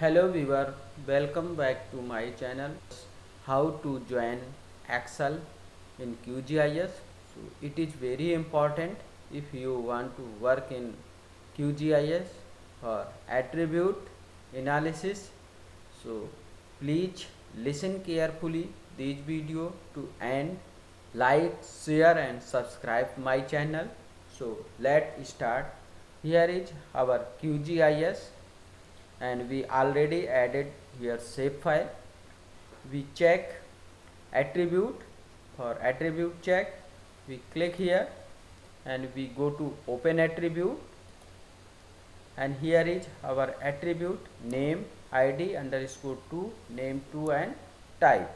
Hello viewer, welcome back to my channel. How to join Excel in QGIS. So it is very important if you want to work in QGIS or attribute analysis. So please listen carefully this video to end. Like, share and subscribe my channel. So let's start. Here is our QGIS and we already added here shapefile. We check attribute. For attribute check, we click here and we go to open attribute, and here is our attribute name id underscore 2 name 2 and type.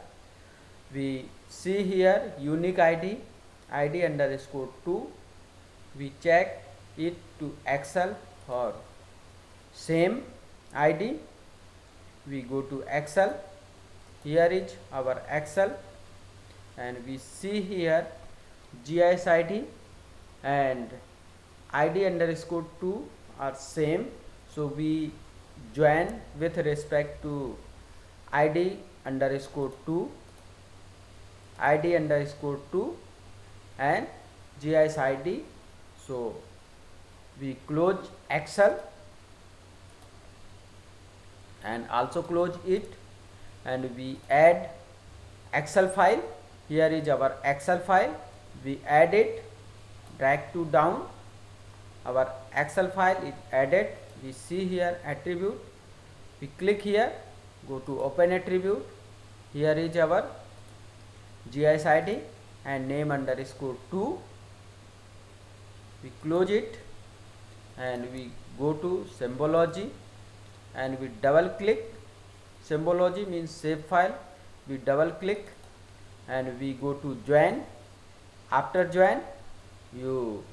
We see here unique id underscore 2. We check it to Excel for same id. We go to Excel. Here is our Excel and we see here GIS id and id underscore 2 are same, so we join with respect to id underscore 2 and GIS id. So we close Excel and also close it, and we add Excel file. Here is our Excel file. We add it, drag to down. Our Excel file is added. We see here attribute. We click here, go to open attribute. Here is our GIS id and name underscore 2. We close it and we go to symbology and we double click. Symbology means shapefile. We double click and we go to join. After join, you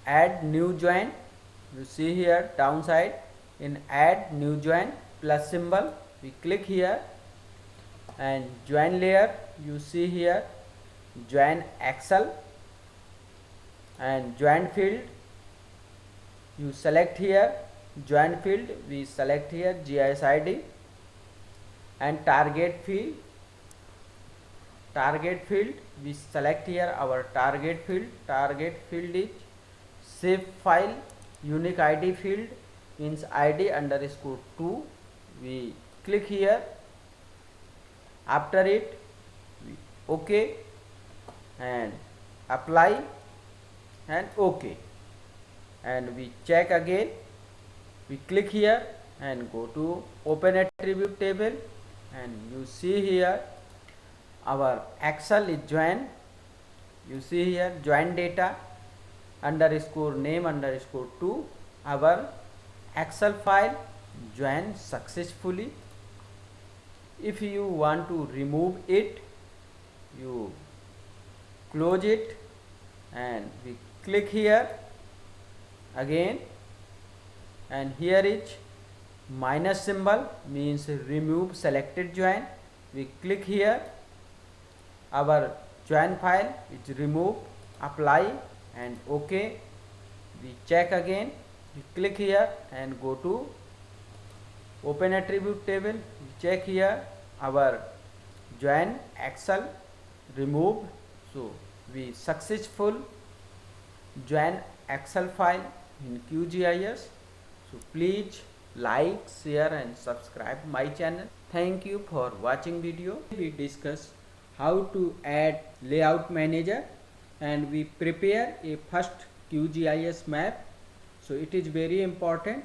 add new join. You see here downside in add new join plus symbol. We click here and join layer. You see here join Excel and join field. You select here join field. We select here GIS id and target field. We select here our target field. Target field is shape file unique id field means id underscore 2. We click here. After it, we OK and apply and OK, and we check again. We click here and go to open attribute table, and you see here our Excel is joined. You see here join data underscore name underscore 2. Our Excel file joined successfully. If you want to remove it, you close it and we click here again, and here is minus symbol means remove selected join. We click here. Our join file is removed. Apply and OK. We check again. We click here and go to open attribute table. We check here our join Excel removed. So we successful join Excel file in QGIS. So please like, share and subscribe my channel. Thank you for watching video. We discuss how to add layout manager and we prepare a first QGIS map. So it is very important.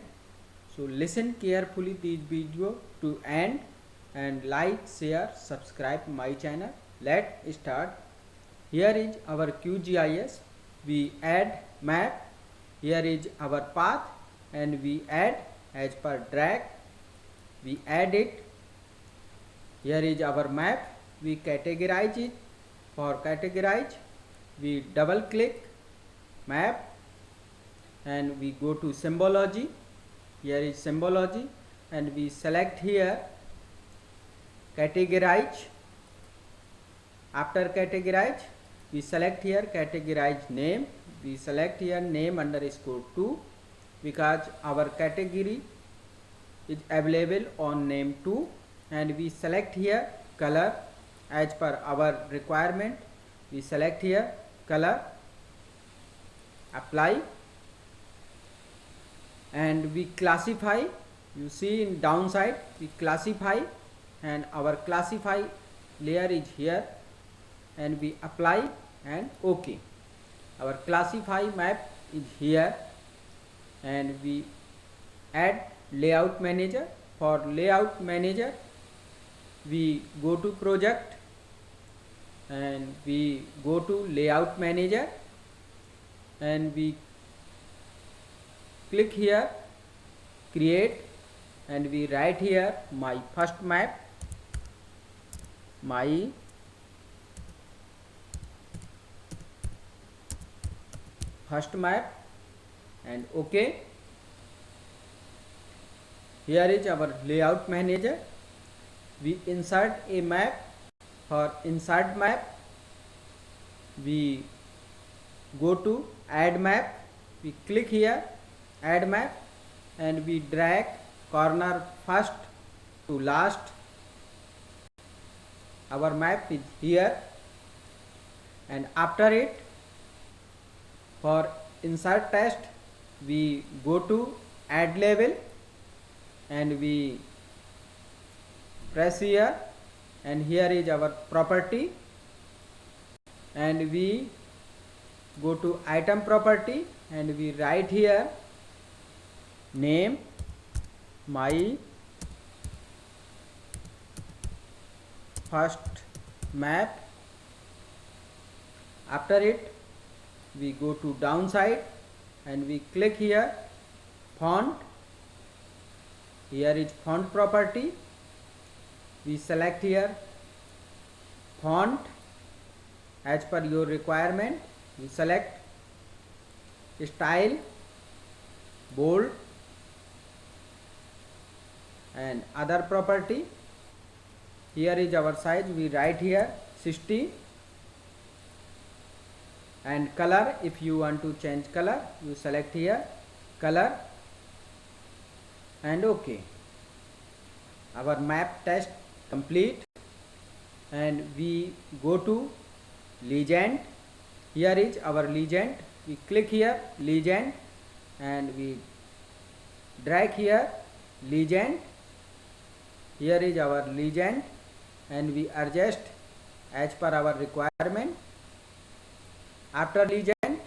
So listen carefully this video to end and like, share, subscribe my channel. Let's start. Here is our QGIS. We add map. Here is our path and we add as per drag. We add it. Here is our map. We categorize it. For categorize, we double click map and we go to symbology. Here is symbology and we select here categorize. After categorize, we select here categorize name. We select here name underscore 2 because our category is available on name 2, and we select here color as per our requirement. We select here color, apply, and we classify. You see in downside we classify, and our classify layer is here, and we apply and OK. Our classify map is here, and we add layout manager. For layout manager we go to project and we go to layout manager, and we click here create, and we write here my first map, my first map, and OK. Here is our layout manager. We insert a map. For insert map we go to add map. We click here add map, and we drag corner first to last. Our map is here, and after it, for insert text we go to add label, and we press here, and here is our property, and we go to item property, and we write here name my first map. After it we go to downside, and we click here font. Here is font property. We select here font as per your requirement. We select style, bold, and other property. Here is our size. We write here 60, and color, if you want to change color you select here color, and OK. Our map test complete, and we go to legend. Here is our legend. We click here legend, and we drag here legend. Here is our legend, and we adjust as per our requirement. After legend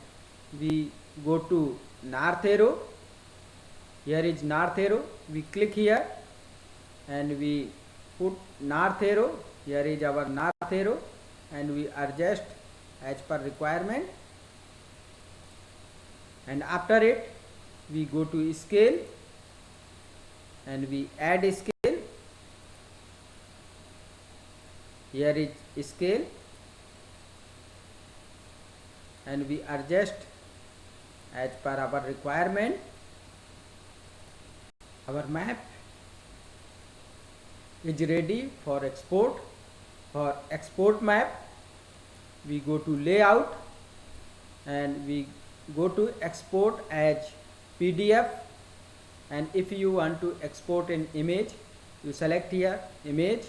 we go to north arrow. Here is north arrow. We click here, and we put north arrow. Here is our north arrow, and we adjust as per requirement. And after it we go to scale, and we add scale. Here is scale, and we adjust as per our requirement. Our map is ready for export. For export map we go to layout, and we go to export as PDF, and if you want to export an image you select here image.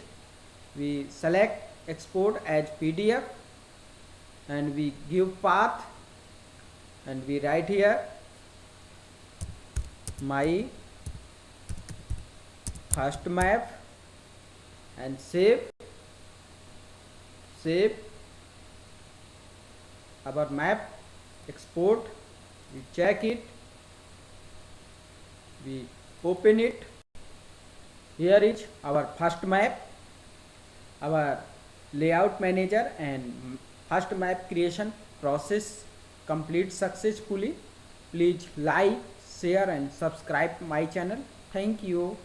We select export as PDF, and we give path, and we write here my first map, and save our map. Export, we check it, we open it. Here is our first map. Our layout manager and first map creation process complete successfully. Please like, share and subscribe my channel. Thank you.